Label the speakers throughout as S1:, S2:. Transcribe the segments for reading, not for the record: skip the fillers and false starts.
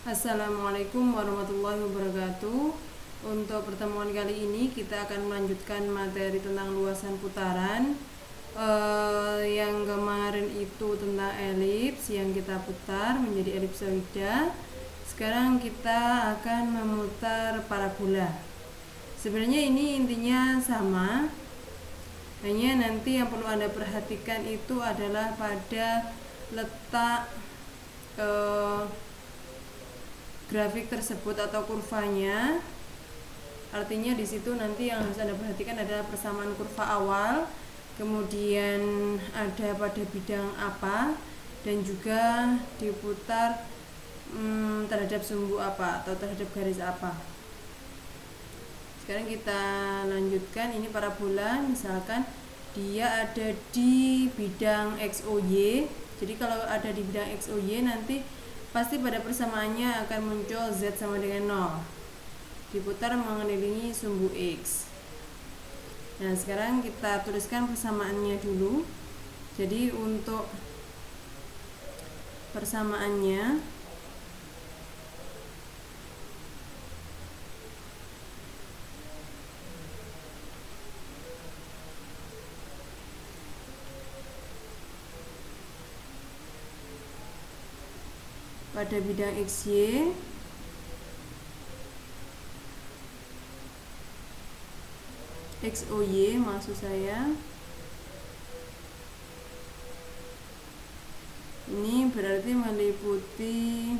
S1: Assalamualaikum warahmatullahi wabarakatuh. Untuk pertemuan kali ini kita akan melanjutkan materi tentang luasan putaran. Yang kemarin itu tentang elips yang kita putar menjadi elipsoida. Sekarang kita akan memutar parabola. Sebenarnya ini intinya sama, hanya nanti yang perlu Anda perhatikan itu adalah pada letak grafik tersebut atau kurvanya. Artinya di situ nanti yang harus Anda perhatikan adalah persamaan kurva awal, kemudian ada pada bidang apa, dan juga diputar terhadap sumbu apa atau terhadap garis apa. Sekarang kita lanjutkan. Ini parabola, misalkan dia ada di bidang XOY. Jadi kalau ada di bidang XOY nanti pasti pada persamaannya akan muncul Z sama dengan 0, diputar mengelilingi sumbu X. Nah, sekarang kita tuliskan persamaannya dulu. Jadi untuk persamaannya pada bidang XY XOY maksud saya, ini berarti meliputi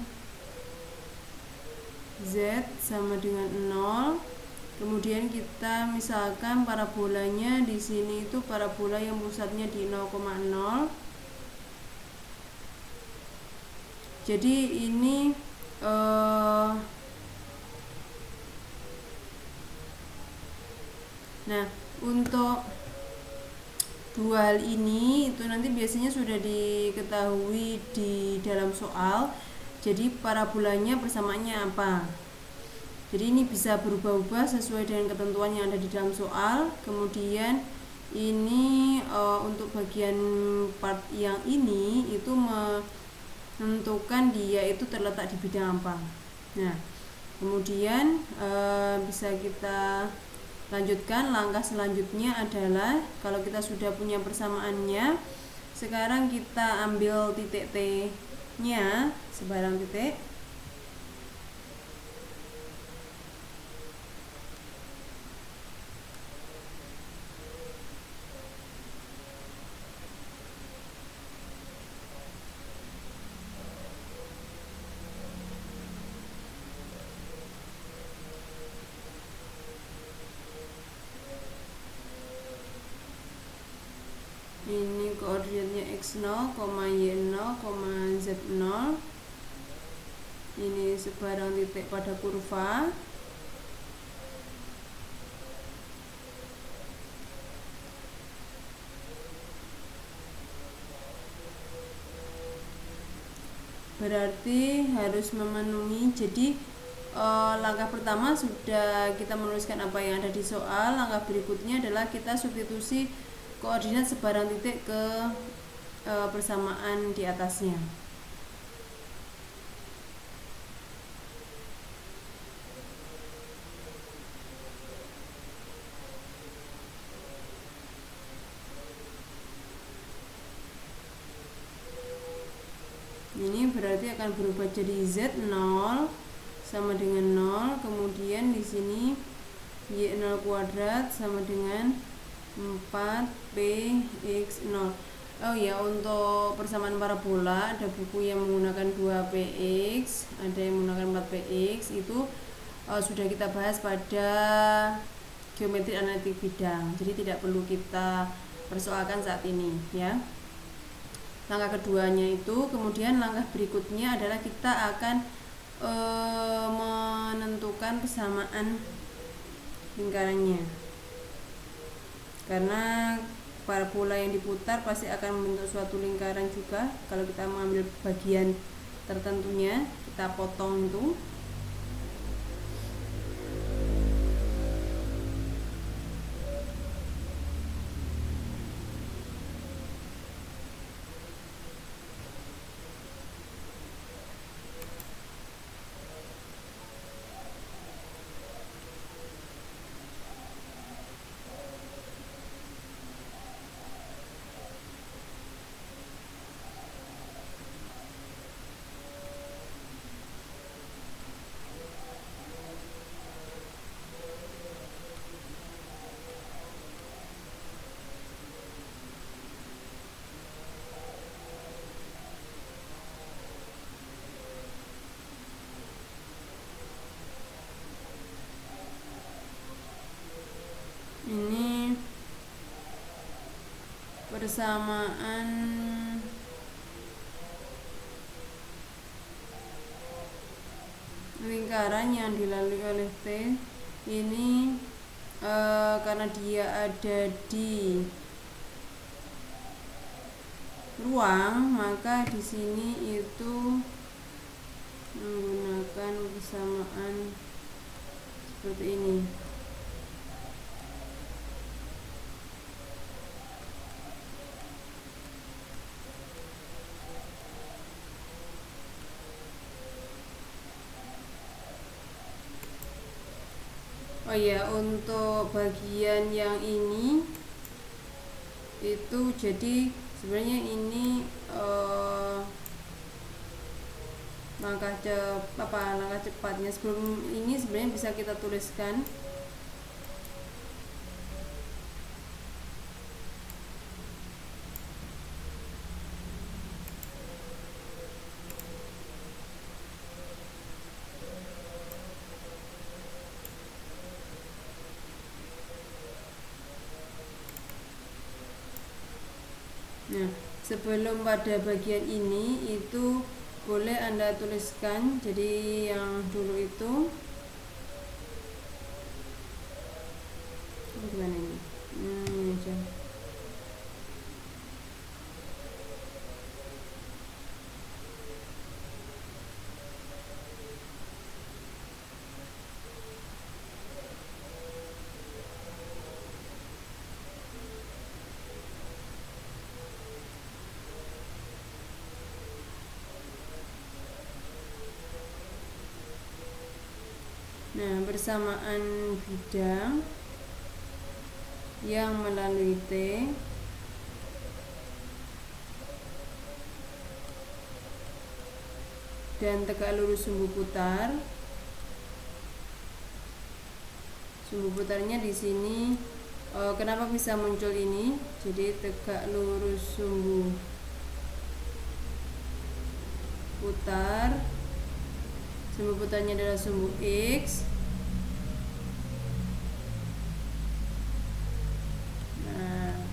S1: Z sama dengan 0. Kemudian kita misalkan parabolanya di sini itu parabola yang pusatnya di 0,0. Jadi ini nah, untuk dua hal ini itu nanti biasanya sudah diketahui di dalam soal. Jadi parabolanya persamaannya apa? Jadi ini bisa berubah-ubah sesuai dengan ketentuan yang ada di dalam soal. Kemudian ini untuk bagian part yang ini itu menentukan dia itu terletak di bidang apa. Nah, kemudian bisa kita lanjutkan. Langkah selanjutnya adalah kalau kita sudah punya persamaannya, sekarang kita ambil titik T nya sebarang titik. Ini koordinatnya x0, y0, z0. Ini sebarang titik pada kurva. Berarti harus memenuhi. Jadi langkah pertama sudah kita menuliskan apa yang ada di soal. Langkah berikutnya adalah kita substitusi koordinat sebarang titik ke persamaan di atasnya. Ini berarti akan berubah jadi Z0 sama dengan 0, kemudian di sini Y0 kuadrat sama dengan 4px0. Oh ya, untuk persamaan parabola ada buku yang menggunakan 2px, ada yang menggunakan 4px. Itu sudah kita bahas pada geometri analitik bidang, jadi tidak perlu kita persoalkan saat ini ya. Langkah keduanya itu, kemudian langkah berikutnya adalah kita akan menentukan persamaan lingkarannya. Karena parabola yang diputar pasti akan membentuk suatu lingkaran juga. Kalau kita mengambil bagian tertentunya, kita potong itu. persamaan lingkaran yang dilalui oleh T ini karena dia ada di ruang, maka di sini itu menggunakan persamaan seperti ini. Oh ya, untuk bagian yang ini itu jadi sebenarnya ini langkah cepatnya. Sebelum ini sebenarnya bisa kita tuliskan. Nah, sebelum pada bagian ini itu boleh Anda tuliskan. Jadi yang dulu itu gimana ini? Ini aja. Nah, bersamaan bidang yang melalui T dan tegak lurus sumbu putar. Sumbu putarnya di sini. Kenapa bisa muncul ini? Jadi tegak lurus sumbu putar. Sumbu putarnya adalah sumbu X. Nah,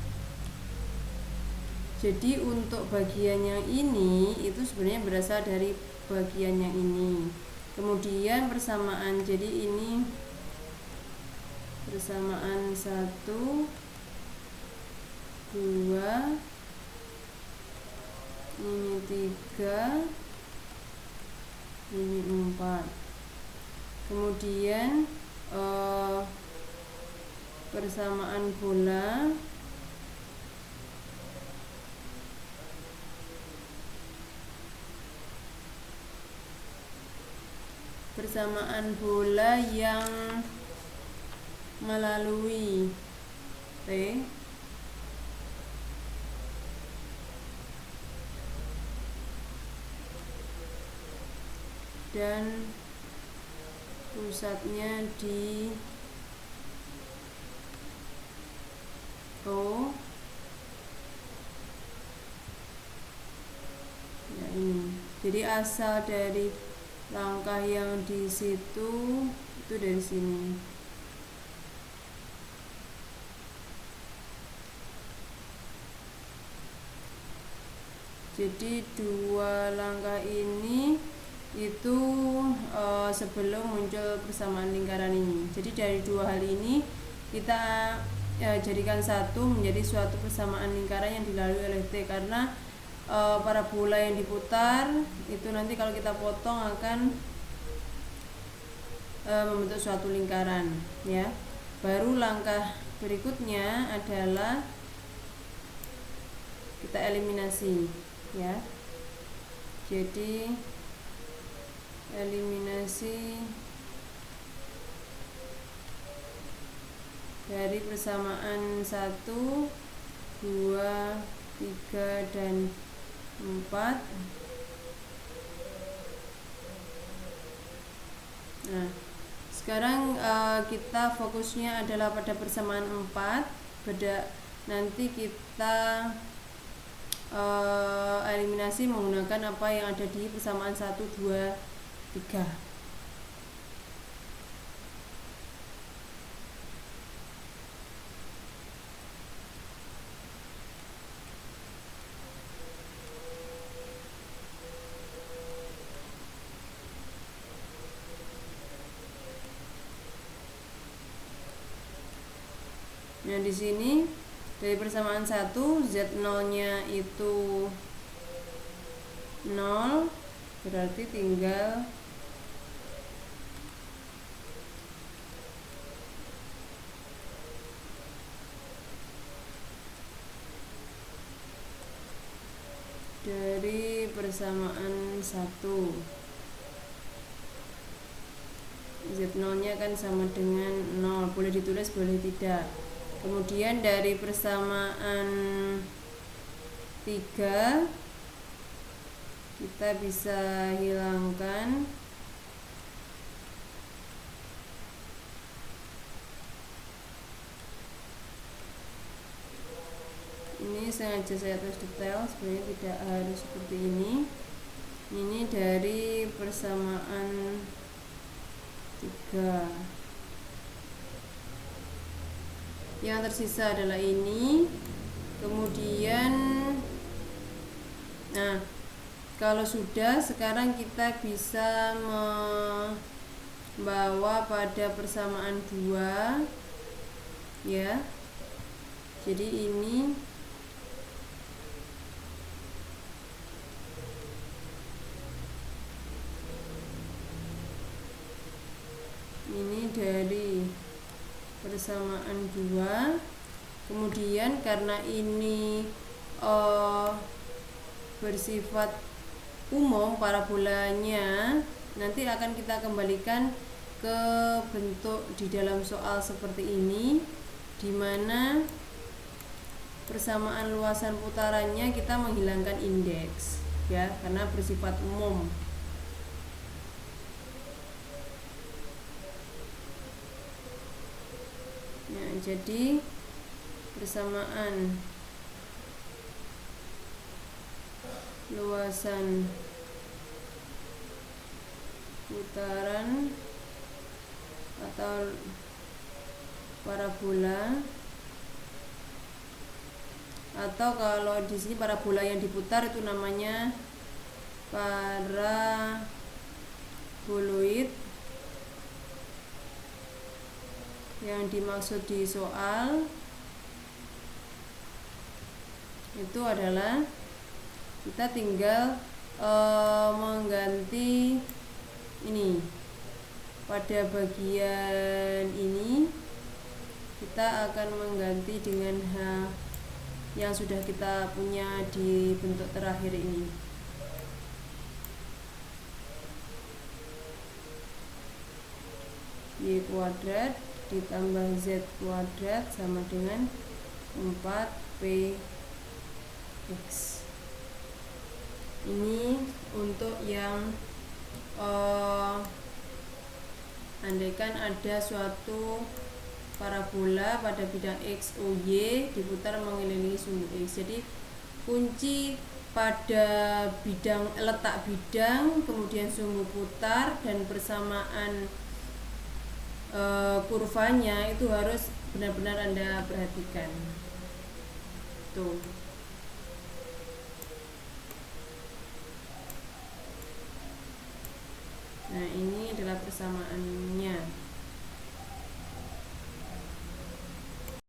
S1: jadi untuk bagian yang ini itu sebenarnya berasal dari bagian yang ini. Kemudian persamaan, jadi ini persamaan 1, 2, ini 3, ini 4. Kemudian persamaan bola yang melalui T dan pusatnya di O. Ya, ini. Jadi asal dari langkah yang di situ itu dari sini. Jadi dua langkah ini itu sebelum muncul persamaan lingkaran ini. Jadi dari dua hal ini kita jadikan satu menjadi suatu persamaan lingkaran yang dilalui oleh T, karena parabola yang diputar itu nanti kalau kita potong akan membentuk suatu lingkaran, ya. Baru langkah berikutnya adalah kita eliminasi, ya. Jadi eliminasi dari persamaan 1, 2, 3, dan 4. Nah, sekarang kita fokusnya adalah pada persamaan 4. Nanti kita eliminasi menggunakan apa yang ada di persamaan 1, 2, 3. Nah, di sini dari persamaan 1, Z0-nya itu 0, berarti tinggal dari persamaan 1, Z0-nya kan sama dengan 0, boleh ditulis boleh tidak. Kemudian dari persamaan 3 kita bisa hilangkan ini, sengaja saya tulis detail, sebenarnya tidak harus seperti ini. Ini dari persamaan 3. Yang tersisa adalah ini. Kemudian nah, kalau sudah, sekarang kita bisa membawa pada persamaan 2 ya. Jadi ini dari persamaan 2. Kemudian karena ini bersifat umum parabolanya, nanti akan kita kembalikan ke bentuk di dalam soal seperti ini, di mana persamaan luasan putarannya kita menghilangkan indeks ya, karena bersifat umum. Ya, jadi persamaan luasan putaran atau parabola, atau kalau di sini parabola yang diputar itu namanya paraboloid. Yang dimaksud di soal itu adalah kita tinggal mengganti ini pada bagian ini, kita akan mengganti dengan H yang sudah kita punya di bentuk terakhir ini. Y kuadrat ditambah Z kuadrat sama dengan 4px. Ini untuk yang andaikan ada suatu parabola pada bidang X, O, Y diputar mengelilingi sumbu X. Jadi kunci pada bidang, letak bidang, kemudian sumbu putar dan persamaan kurvanya itu harus benar-benar Anda perhatikan. Tuh. Nah, ini adalah persamaannya.